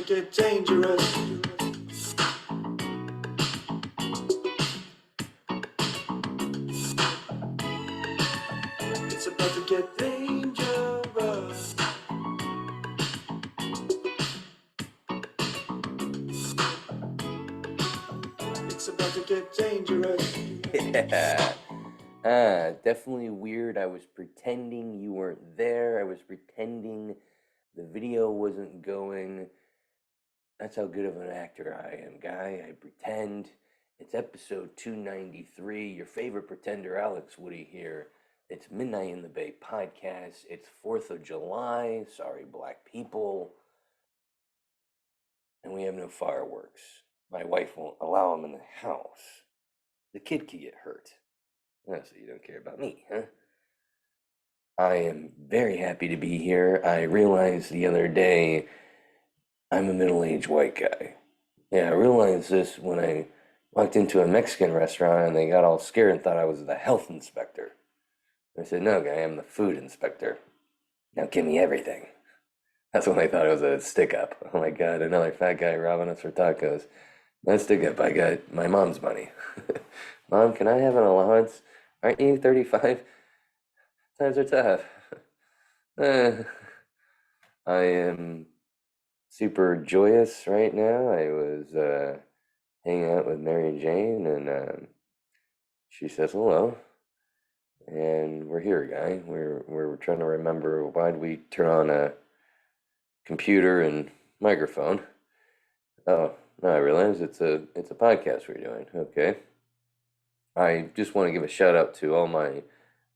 get dangerous. It's about to get dangerous. It's about to get dangerous. Yeah. Definitely weird. I was pretending you weren't there. I was pretending the video wasn't going. That's how good of an actor I am, guy. I pretend. It's episode 293. Your favorite pretender, Alex Woody here. It's Midnight in the Bay podcast. It's 4th of July. Sorry, black people. And we have no fireworks. My wife won't allow them in the house. The kid could get hurt. Oh, so you don't care about me, huh? I am very happy to be here. I realized the other day I'm a middle-aged white guy. Yeah, I realized this when I walked into a Mexican restaurant and they got all scared and thought I was the health inspector. I said, no, guy, I'm the food inspector. Now give me everything. That's when they thought it was a stick-up. Oh my God, another fat guy robbing us for tacos. No stick-up, I got my mom's money. Mom, can I have an allowance? Aren't you 35? Times are tough. I am super joyous right now. I was hanging out with Mary Jane, and she says hello. And we're here, guy. We're trying to remember, why'd we turn on a computer and microphone? Oh, no, I realize it's a podcast we're doing. Okay. I just want to give a shout out to all my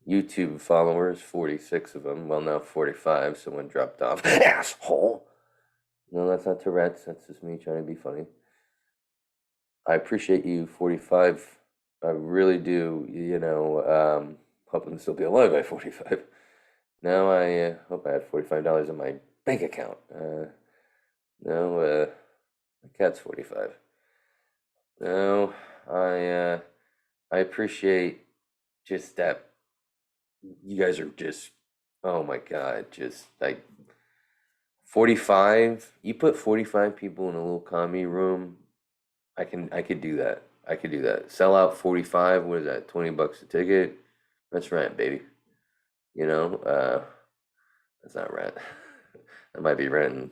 YouTube followers, 46 of them. Well, now 45. Someone dropped off. Asshole! No, that's not Tourette's. That's just me trying to be funny. I appreciate you, 45. I really do. Hoping to still be alive by 45. Now I hope I have $45 in my bank account. No, my cat's 45. No, I appreciate just that. You guys are just, oh my God, just like 45. You put 45 people in a little comedy room. I could do that. I could do that. Sell out 45. What is that? $20 a ticket. That's rent, baby. You know, that's not rent. That might be renting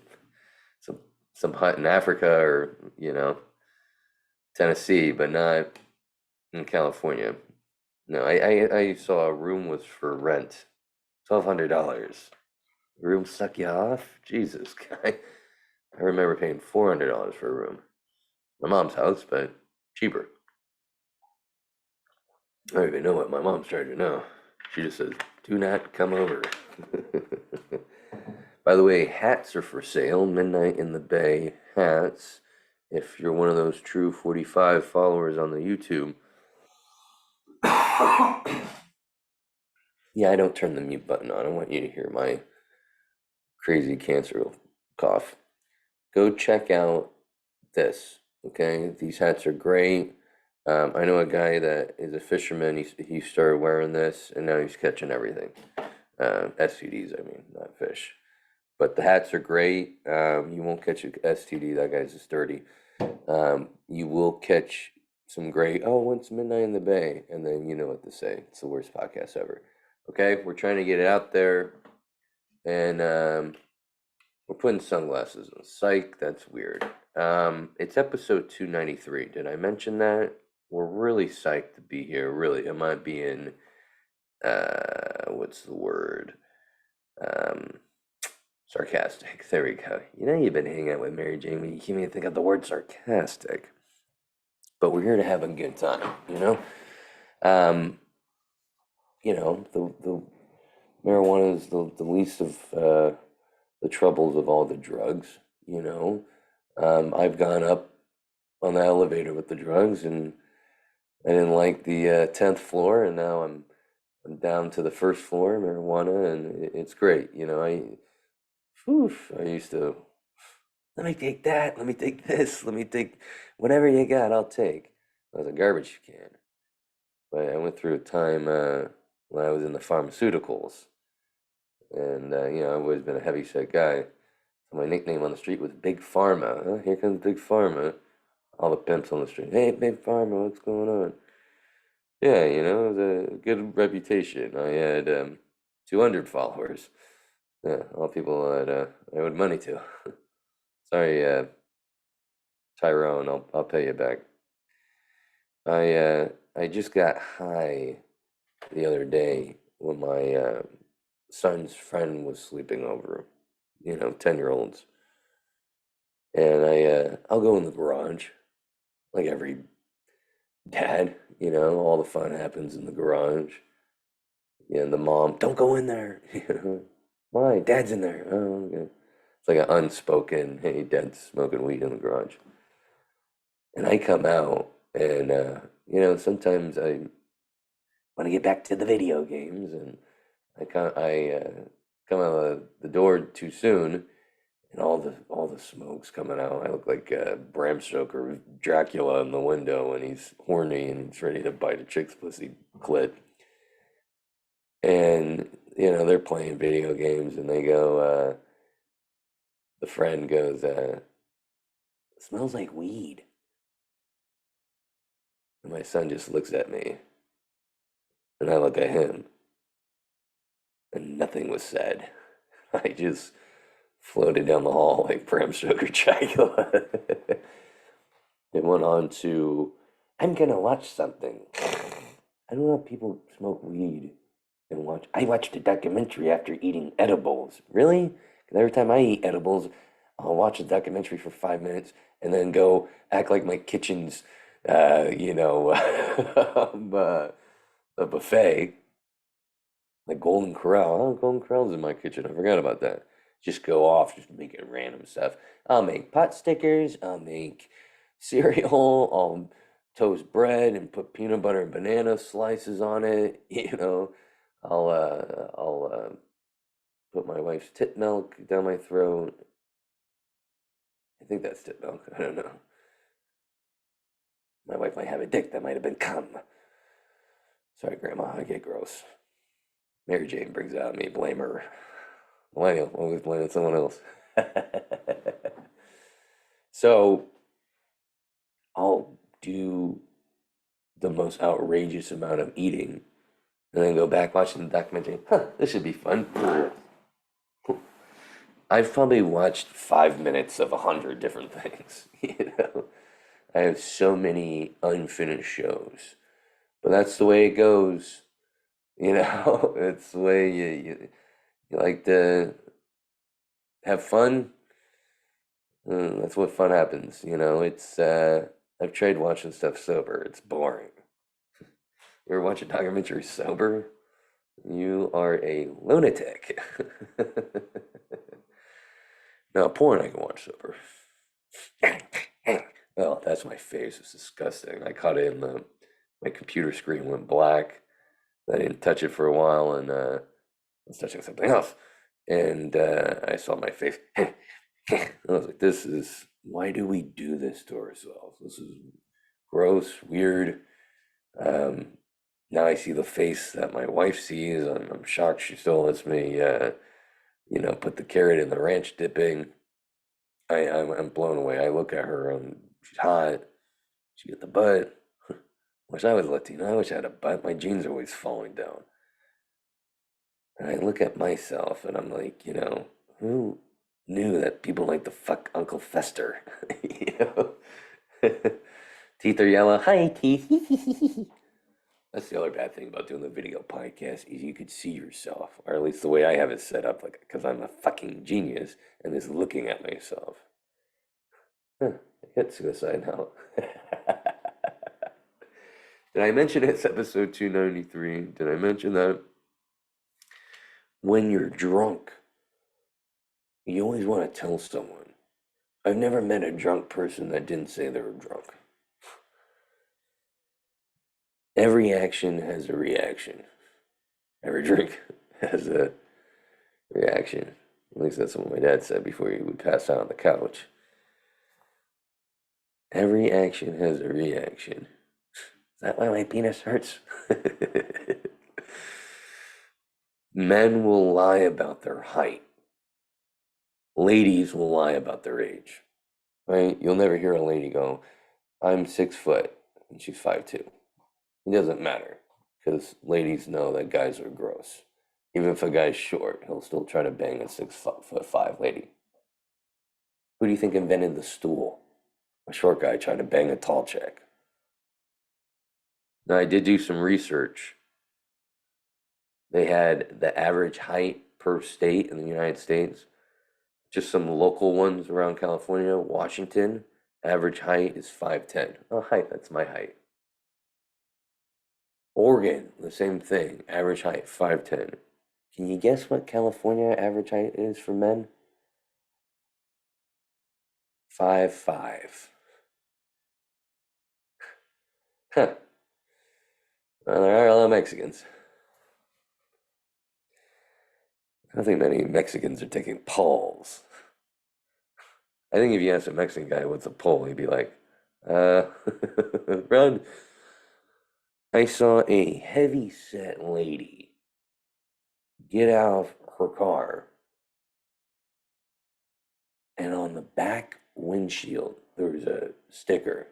some hut in Africa or Tennessee, but not in California. No, I saw a room was for rent, $1,200. Room suck you off? Jesus, guy. I remember paying $400 for a room. My mom's house, but cheaper. I don't even know what my mom's charging now. She just says, do not come over. By the way, hats are for sale. Midnight in the Bay hats. If you're one of those true 45 followers on the YouTube. Yeah, I don't turn the mute button on. I want you to hear my crazy cancer cough. Go check out this, okay? These hats are great. I know a guy that is a fisherman. He started wearing this, and now he's catching everything. STDs, I mean, not fish. But the hats are great. You won't catch a STD. That guy's just dirty. You will catch some great, oh, when's Midnight in the Bay? And then you know what to say. It's the worst podcast ever. Okay, we're trying to get it out there. And we're putting sunglasses on. Psych, that's weird. It's episode 293. Did I mention that? We're really psyched to be here. Really, am I being, what's the word? Sarcastic. There we go. You know you've been hanging out with Mary Jane when you can't even think of the word sarcastic. But we're here to have a good time, you know? The marijuana is the least of the troubles of all the drugs, you know? I've gone up on the elevator with the drugs, and I didn't like the 10th floor, and now I'm down to the first floor, marijuana, and it's great. I used to, let me take that, let me take this, let me take whatever you got, I'll take. I was a garbage can. But I went through a time when I was in the pharmaceuticals, and I've always been a heavy set guy. So my nickname on the street was Big Pharma. Huh? Here comes Big Pharma. All the pimps on the street. Hey, Big Pharma, what's going on? Yeah, it was a good reputation. I had 200 followers. Yeah, all people that I owed money to. Sorry, Tyrone, I'll pay you back. I just got high the other day when my son's friend was sleeping over. 10-year-olds, and I'll go in the garage like every dad. All the fun happens in the garage. Yeah, and the mom, don't go in there. Why? Dad's in there. Oh, okay. It's like an unspoken, hey, dad's smoking weed in the garage. And I come out, and sometimes I want to get back to the video games, and I come out of the door too soon, and all the smoke's coming out. I look like Bram Stoker, Dracula in the window, and he's horny and he's ready to bite a chick's pussy clit. And they're playing video games, and they go. The friend goes, "Smells like weed." And my son just looks at me, and I look at him, and nothing was said. I just floated down the hall like Bram Stoker Dracula. It went on to, I'm gonna watch something. I don't know if people smoke weed and watch. I watched a documentary after eating edibles. Really? Because every time I eat edibles, I'll watch a documentary for 5 minutes and then go act like my kitchen's, a buffet, like Golden Corral. Oh, Golden Corral's in my kitchen. I forgot about that. Just go off, just making random stuff. I'll make pot stickers. I'll make cereal. I'll toast bread and put peanut butter and banana slices on it. I'll put my wife's tit milk down my throat. I think that's tit milk. I don't know. My wife might have a dick that might have been cum. Sorry, Grandma. I get gross. Mary Jane brings it out of me. Blame her. Millennial, always blaming someone else. So I'll do the most outrageous amount of eating and then go back watching the documentary. Huh, this should be fun. I've probably watched 5 minutes of 100 different things. I have so many unfinished shows, but that's the way it goes. It's the way you like to have fun. That's what fun happens. It's I've tried watching stuff sober. It's boring. You ever watch a documentary sober? You are a lunatic. Now, porn I can watch sober. Oh, that's my face. It's disgusting. I caught it in my computer screen went black. I didn't touch it for a while, and I was touching something else. And I saw my face. I was like, why do we do this to ourselves? This is gross, weird. Um, Now I see the face that my wife sees. I'm shocked she still lets me, put the carrot in the ranch dipping. I'm blown away. I look at her and she's hot. She got the butt. Wish I was Latino. I wish I had a butt. My jeans are always falling down. And I look at myself and I'm like, who knew that people like to fuck Uncle Fester? you know? Teeth are yellow. Hi, teeth. That's the other bad thing about doing the video podcast is you could see yourself, or at least the way I have it set up, like because I'm a fucking genius and is looking at myself. Huh, I hit suicide now. Did I mention it's episode 293? Did I mention that when you're drunk, you always want to tell someone? I've never met a drunk person that didn't say they were drunk. Every action has a reaction. Every drink has a reaction. At least that's what my dad said before he would pass out on the couch. Every action has a reaction. Is that why my penis hurts? Men will lie about their height Ladies will lie about their age, right? You'll never hear a lady go, I'm 6 foot and she's 5'2". It doesn't matter because ladies know that guys are gross. Even if a guy's short, he'll still try to bang a 6'5" lady. Who do you think invented the stool? A short guy trying to bang a tall chick. Now, I did do some research. They had the average height per state in the United States, just some local ones around California. Washington, average height is 5'10". Oh, height, that's my height. Oregon, the same thing, average height 5'10". Can you guess what California average height is for men? 5'5". Huh. Well, there are a lot of Mexicans. I don't think many Mexicans are taking polls. I think if you ask a Mexican guy what's a poll, he'd be like, uh, Ron, I saw a heavy set lady get out of her car, and on the back windshield, there was a sticker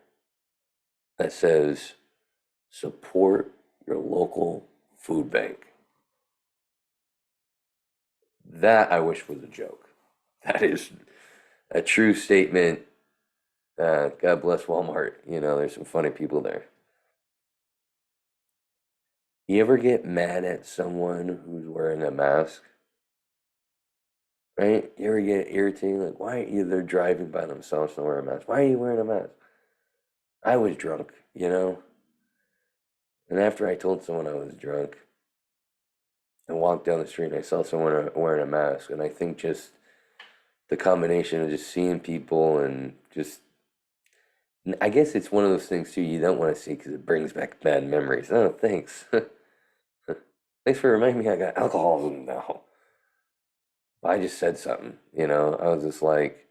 that says, support your local food bank. That I wish was a joke. That is a true statement. God bless Walmart. You know, there's some funny people there. You ever get mad at someone who's wearing a mask? Right? You ever get irritated? Like, why are you, they're driving by themselves and wearing a mask? Why are you wearing a mask? I was drunk, you know? And after I told someone I was drunk, I walked down the street and I saw someone wearing a mask. And I think just the combination of just seeing people and just, I guess it's one of those things too you don't want to see because it brings back bad memories. Oh, thanks. Thanks for reminding me I got alcoholism now. I just said something, you know. I was just like,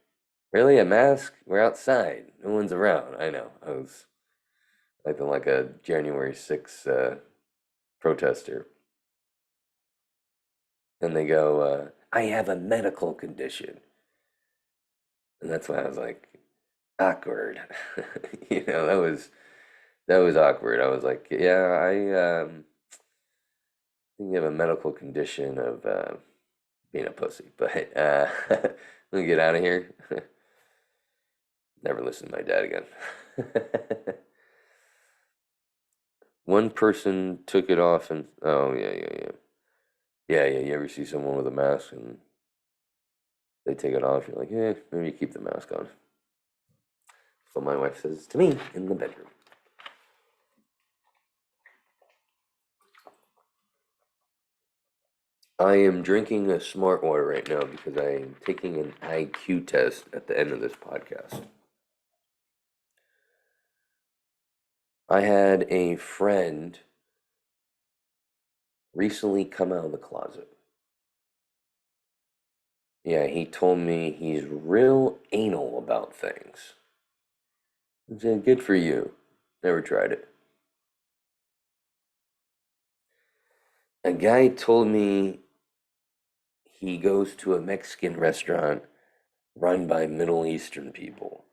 really, a mask? We're outside. No one's around. I know. I was acting like a January 6th protester. And they go, I have a medical condition. And that's why I was like, awkward. You know, that was awkward. I was like, yeah, I think you have a medical condition of being a pussy. But let me get out of here. Never listen to my dad again. One person took it off and oh yeah. You ever see someone with a mask and they take it off? You're like, yeah, maybe you keep the mask on. So my wife says to me in the bedroom. I am drinking a smart water right now because I am taking an IQ test at the end of this podcast. I had a friend recently come out of the closet. Yeah, he told me he's real anal about things. I said, good for you. Never tried it. A guy told me he goes to a Mexican restaurant run by Middle Eastern people.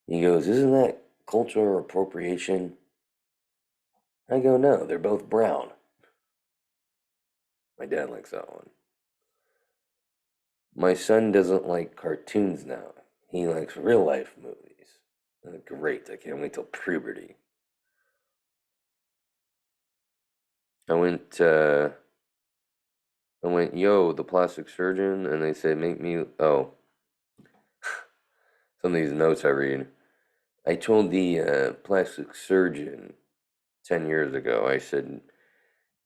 He goes, isn't that cultural appropriation? I go, no, they're both brown. My dad likes that one. My son doesn't like cartoons now. He likes real life movies. Great, I can't wait till puberty. I went, uh, yo, the plastic surgeon, and they said, make me, oh, some of these notes I read. I told the plastic surgeon 10 years ago, I said,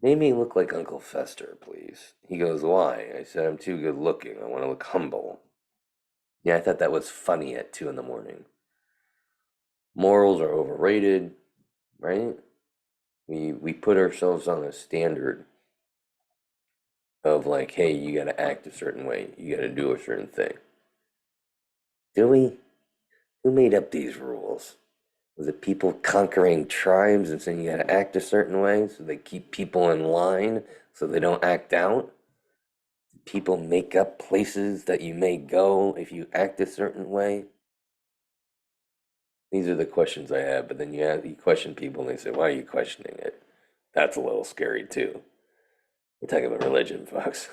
make me look like Uncle Fester, please. He goes, why? I said, I'm too good looking. I want to look humble. Yeah, I thought that was funny at 2 in the morning. Morals are overrated, right? We put ourselves on a standard of like, hey, you got to act a certain way. You got to do a certain thing. Do we? Who made up these rules? Was it people conquering tribes and saying you got to act a certain way so they keep people in line so they don't act out? people make up places that you may go if you act a certain way? These are the questions I have, but then you question people and they say, why are you questioning it? That's a little scary too. We're talking about religion, folks.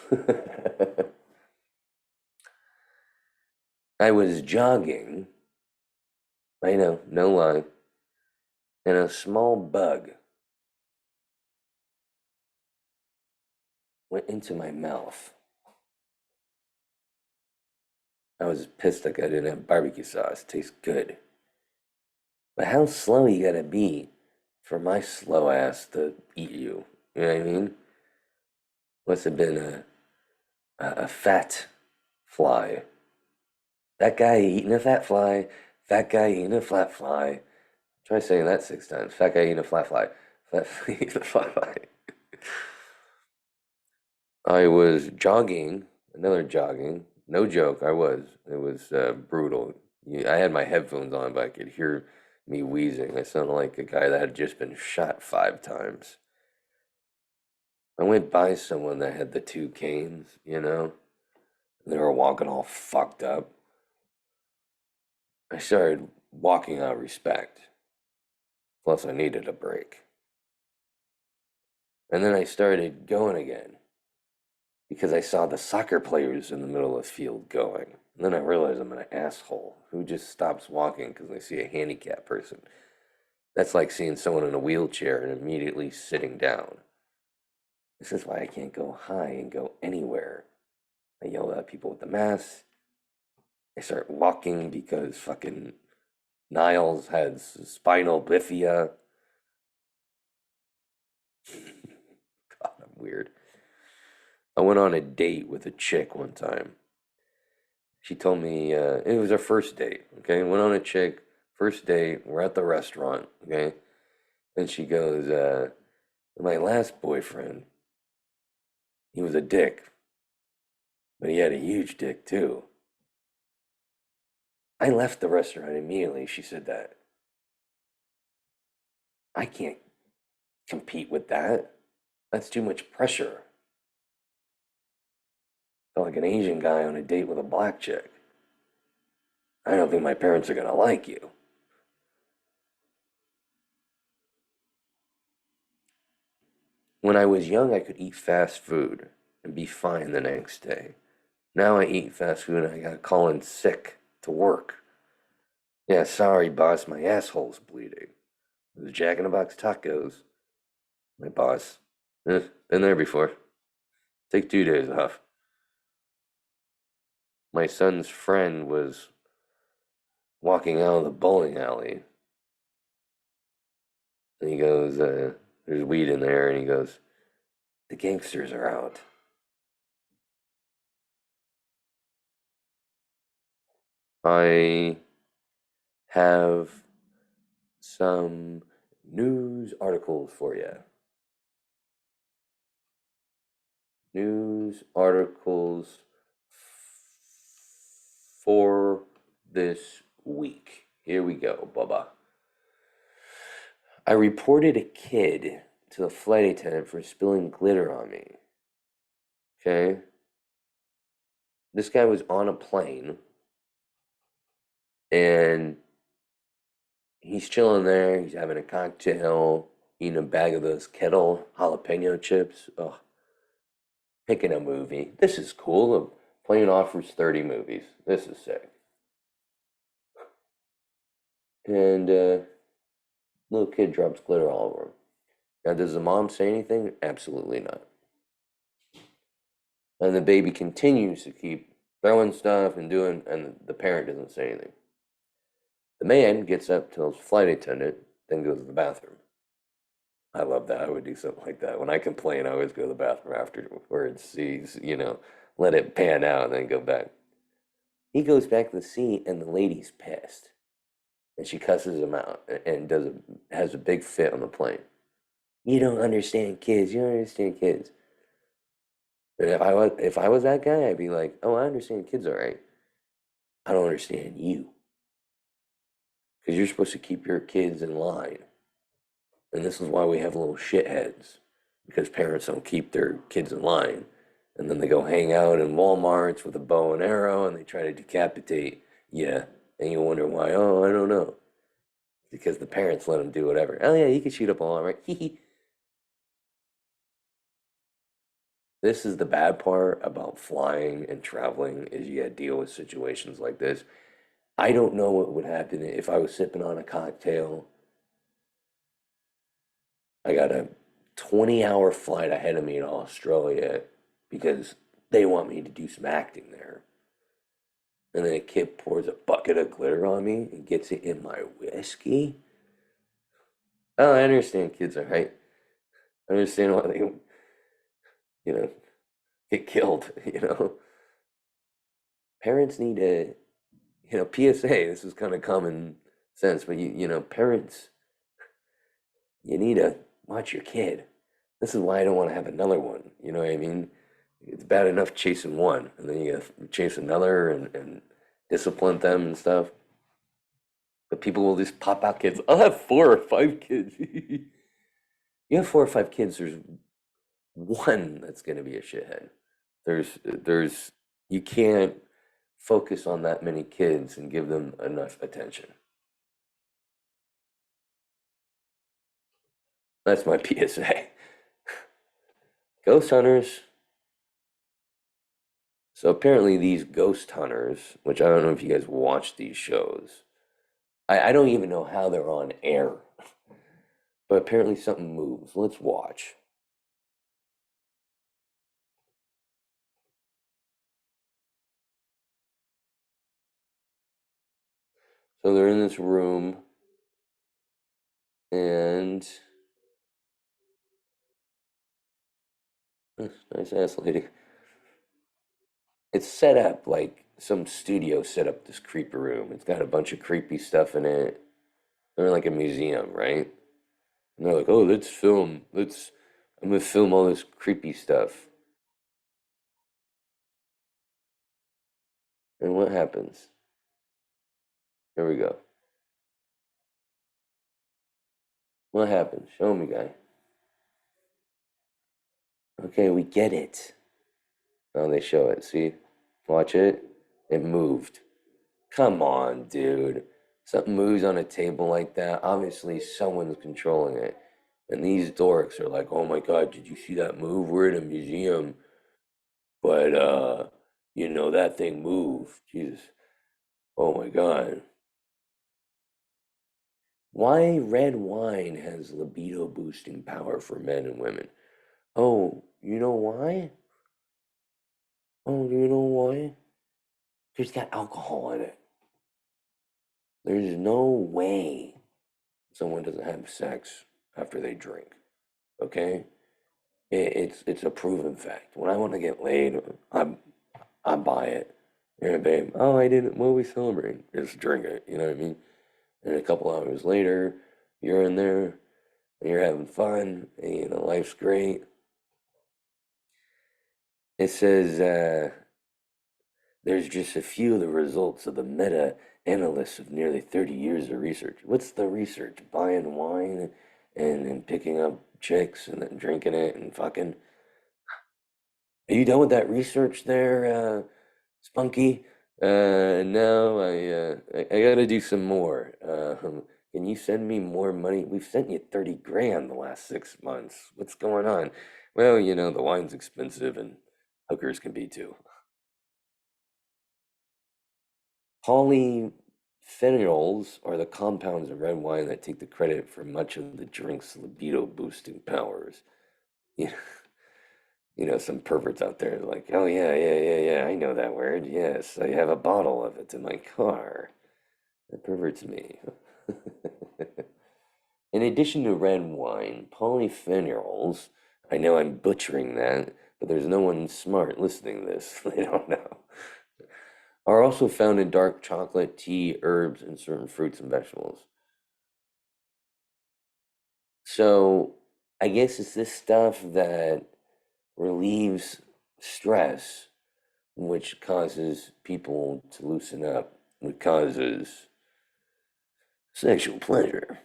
I was jogging, I know, no lie, and a small bug went into my mouth. I was pissed like I didn't have barbecue sauce. It tastes good. But how slow you gotta be for my slow ass to eat you? You know what I mean? Must have been a fat fly. That guy eating a fat fly. Fat guy eating a flat fly. Try saying that 6 times. Fat guy eating a flat fly. Fat eating a flat fly. I was jogging, another jogging. No joke, I was. It was brutal. I had my headphones on, but I could hear me wheezing. I sounded like a guy that had just been shot 5 times. I went by someone that had the 2 canes, you know? They were walking all fucked up. I started walking out of respect. Plus, I needed a break. And then I started going again because I saw the soccer players in the middle of the field going. And then I realized I'm an asshole who just stops walking because they see a handicapped person. That's like seeing someone in a wheelchair and immediately sitting down. This is why I can't go high and go anywhere. I yell at people with the mask. I start walking because fucking Niles has spinal bifida. God, I'm weird. I went on a date with a chick one time. She told me it was our first date. Okay, went on a chick first date. We're at the restaurant. Okay, and she goes, "My last boyfriend, he was a dick, but he had a huge dick too." I left the restaurant immediately. She said that. I can't compete with that. That's too much pressure. Felt like an Asian guy on a date with a black chick. I don't think my parents are gonna like you. When I was young, I could eat fast food and be fine the next day. Now I eat fast food and I gotta call in sick to work. Yeah, sorry, boss, my asshole's bleeding. It was Jack in the Box tacos. My boss. Been there before. Take 2 days off. My son's friend was walking out of the bowling alley. And he goes, there's weed in there, and he goes, the gangsters are out. I have some news articles for you. News articles for this week. Here we go, Bubba. I reported a kid to the flight attendant for spilling glitter on me. Okay? This guy was on a plane and he's chilling there. He's having a cocktail, eating a bag of those kettle jalapeno chips. Oh, picking a movie. This is cool. The plane offers 30 movies. This is sick. And little kid drops glitter all over him. Now, does the mom say anything? Absolutely not. And the baby continues to keep throwing stuff and doing, and the parent doesn't say anything. The man gets up, tells the flight attendant, then goes to the bathroom. I love that. I would do something like that. When I complain, I always go to the bathroom afterwards, sees, let it pan out and then go back. He goes back to the seat and the lady's pissed. And she cusses him out and has a big fit on the plane. You don't understand kids. You don't understand kids. And if I was that guy, I'd be like, oh, I understand kids all right. I don't understand you. Because you're supposed to keep your kids in line. And this is why we have little shitheads. Because parents don't keep their kids in line. And then they go hang out in Walmarts with a bow and arrow and they try to decapitate you. And you wonder why. Oh, I don't know. Because the parents let them do whatever. Oh, yeah, you can shoot up all right. This is the bad part about flying and traveling is you gotta deal with situations like this. I don't know what would happen if I was sipping on a cocktail. I got a 20-hour flight ahead of me in Australia because they want me to do some acting there. And then a kid pours a bucket of glitter on me and gets it in my whiskey. Oh, I understand kids are right. I understand why they, know, get killed, Parents need to, PSA, this is kind of common sense, but parents, you need to watch your kid. This is why I don't want to have another one. You know what I mean? It's bad enough chasing one, and then you gotta chase another and discipline them and stuff. But people will just pop out kids. I'll have 4 or 5 kids. You have 4 or 5 kids, there's one that's gonna be a shithead. There's you can't focus on that many kids and give them enough attention. That's my PSA. Ghost hunters. So apparently these ghost hunters, which I don't know if you guys watch these shows, I don't even know how they're on air, but apparently something moves. Let's watch. So they're in this room, and nice ass lady. It's set up like some studio set up this creepy room. It's got a bunch of creepy stuff in it. They're in like a museum, right? And they're like, "Oh, let's film. I'm gonna film all this creepy stuff." And what happens? Here we go. What happens? Show me, guy. Okay, we get it. Oh, they show it. See? Watch it. It moved. Come on, dude. Something moves on a table like that. Obviously, someone's controlling it. And these dorks are like, oh my God, did you see that move? We're in a museum, but, that thing moved. Jesus. Oh my God. Why red wine has libido boosting power for men and women? Oh, you know why? Oh, do you know why? It's got alcohol in it. There's no way someone doesn't have sex after they drink. Okay, it's a proven fact. When I want to get laid, I buy it. Yeah, babe. Oh, I didn't. What are we celebrating? Just drink it. You know what I mean? And a couple hours later, you're in there and you're having fun. And, life's great. It says there's just a few of the results of the meta analysis of nearly 30 years of research. What's the research? Buying wine and picking up chicks and then drinking it and fucking. Are you done with that research there, Spunky? No, I gotta do some more. Can you send me more money? We've sent you 30 grand the last 6 months. What's going on? Well, the wine's expensive and hookers can be too. Polyphenols are the compounds in red wine that take the credit for much of the drink's libido boosting powers. You some perverts out there are like, oh yeah, yeah, yeah, yeah, I know that word. Yes, I have a bottle of it in my car. That perverts me. In addition to red wine, polyphenols, I know I'm butchering that, but there's no one smart listening to this. They don't know. Are also found in dark chocolate, tea, herbs, and certain fruits and vegetables. So I guess it's this stuff that relieves stress, which causes people to loosen up, which causes sexual pleasure.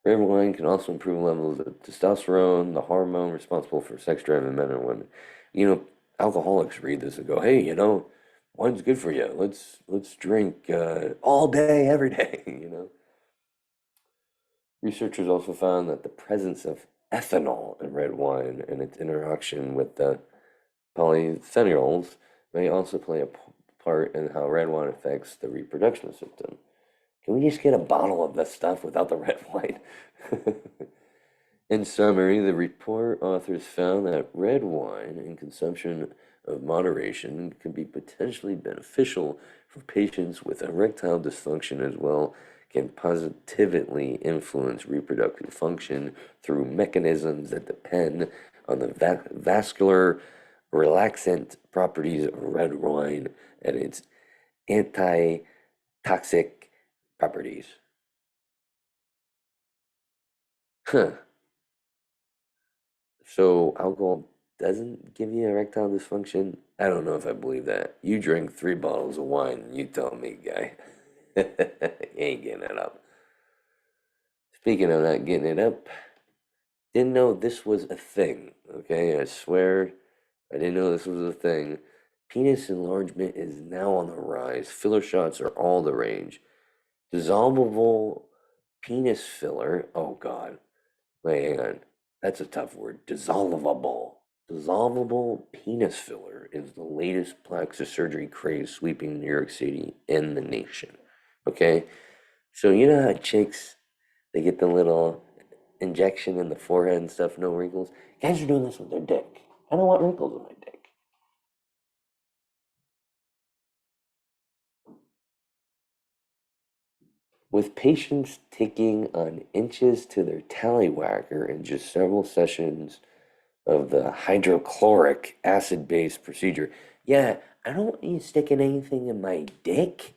Red wine can also improve levels of testosterone, the hormone responsible for sex drive in men and women. You know, alcoholics read this and go, "Hey, wine's good for you. Let's drink all day, every day." Researchers also found that the presence of ethanol in red wine and its interaction with the polyphenols may also play a part in how red wine affects the reproduction system. Can we just get a bottle of this stuff without the red wine? In summary, the report authors found that red wine in consumption of moderation can be potentially beneficial for patients with erectile dysfunction as well, can positively influence reproductive function through mechanisms that depend on the vascular relaxant properties of red wine and its anti-toxic properties. Huh. So alcohol doesn't give you erectile dysfunction? I don't know if I believe that. You drink 3 bottles of wine and you tell me, guy. You ain't getting it up. Speaking of not getting it up, didn't know this was a thing. Okay, I swear I didn't know this was a thing. Penis enlargement is now on the rise. Filler shots are all the rage. Dissolvable penis filler. Oh God. Wait, hang on. That's a tough word. Dissolvable. Dissolvable penis filler is the latest plastic surgery craze sweeping New York City and the nation. Okay? So you know how chicks they get the little injection in the forehead and stuff, no wrinkles? Guys are doing this with their dick. I don't want wrinkles in my dick. With patients ticking on inches to their tallywhacker in just several sessions of the hydrochloric acid-based procedure. Yeah, I don't want you sticking anything in my dick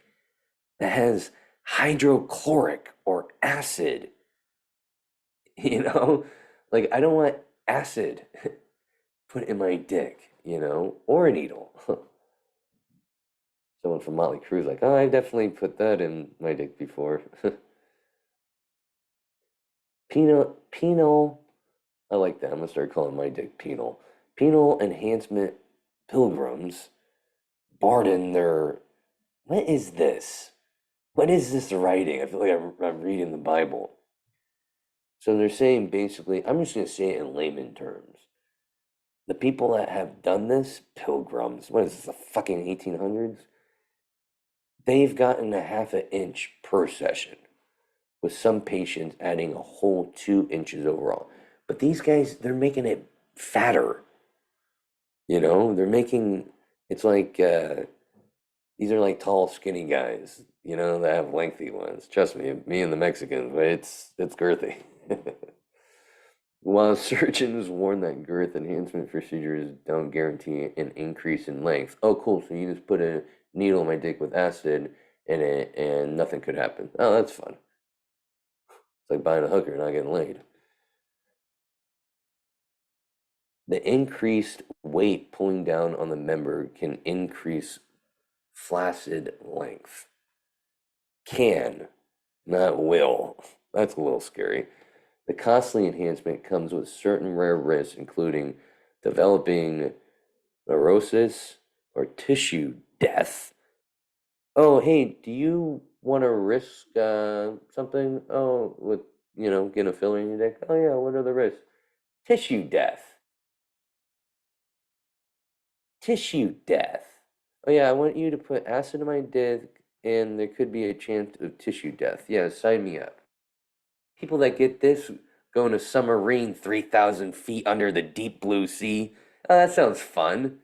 that has hydrochloric or acid, you know? Like, I don't want acid put in my dick, or a needle. Someone from Motley Crue's like, oh, I definitely put that in my dick before. Penal, I like that. I'm gonna start calling my dick penal. Penal enhancement pilgrims Barden, what is this? What is this writing? I feel like I'm reading the Bible. So they're saying basically, I'm just going to say it in layman terms. The people that have done this, pilgrims, what is this, the fucking 1800s? They've gotten a half an inch per session, with some patients adding a whole 2 inches overall. But these guys, they're making it fatter. They're making it's like these are like tall, skinny guys, that have lengthy ones. Trust me and the Mexicans, but it's girthy. While surgeons warn that girth enhancement procedures don't guarantee an increase in length. Oh, cool. So you just put a needle in my dick with acid in it and nothing could happen. Oh, that's fun. It's like buying a hooker and not getting laid. The increased weight pulling down on the member can increase flaccid length. Can, not will. That's a little scary. The costly enhancement comes with certain rare risks, including developing neurosis or tissue death. Oh, hey, do you want to risk something? Oh, with, getting a filler in your dick? Oh, yeah, what are the risks? Tissue death. Tissue death. Oh, yeah, I want you to put acid in my dick, and there could be a chance of tissue death. Yeah, sign me up. People that get this go in a submarine 3,000 feet under the deep blue sea. Oh, that sounds fun.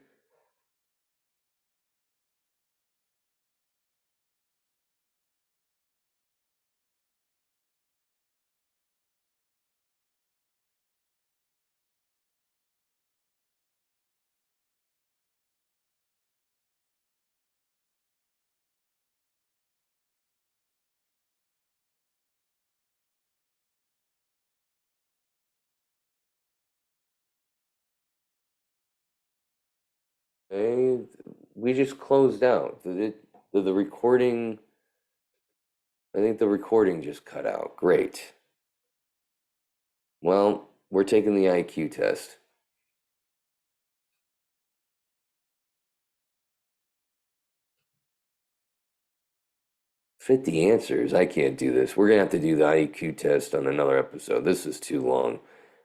Okay, we just closed out. The recording, I think the recording just cut out. Great. Well, we're taking the IQ test. 50 answers. I can't do this. We're gonna have to do the IQ test on another episode. This is too long.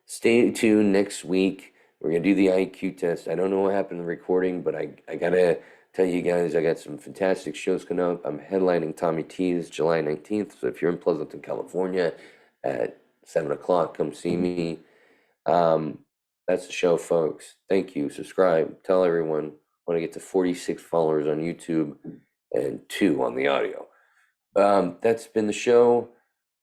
Stay tuned next week. We're gonna do the IQ test. I don't know what happened in the recording, but I gotta tell you guys, I got some fantastic shows coming up. I'm headlining Tommy T's July 19th. So if you're in Pleasanton, California at 7 o'clock, come see me. That's the show, folks. Thank you. Subscribe. Tell everyone. Want to get to 46 followers on YouTube and 2 on the audio. That's been the show.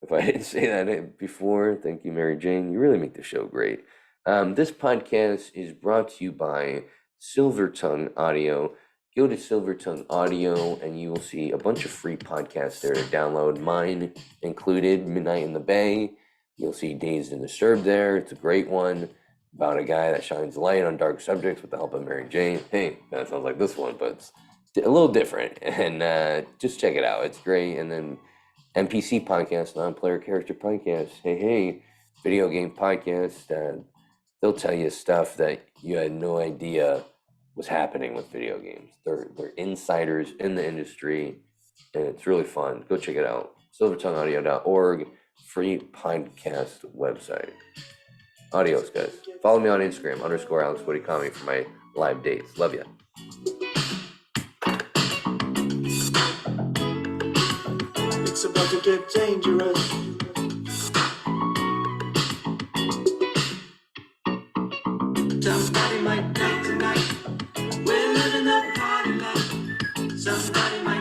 If I didn't say that before, thank you, Mary Jane. You really make the show great. This podcast is brought to you by Silvertongue Audio. Go to Silvertongue Audio and you will see a bunch of free podcasts there to download, mine included, Midnight in the Bay. You'll see Dazed and Disturbed there. It's a great one about a guy that shines light on dark subjects with the help of Mary Jane. Hey, that sounds like this one, but it's a little different. And just check it out. It's great. And then NPC podcast, non-player character podcast. Hey, video game podcast. They'll tell you stuff that you had no idea was happening with video games. They're insiders in the industry, and it's really fun. Go check it out. silvertongueaudio.org, free podcast website. Adios, guys. Follow me on Instagram, _AlexWoodyComedy for my live dates. Love ya. It's about to get dangerous. Somebody might die tonight. We're living the party life. Somebody might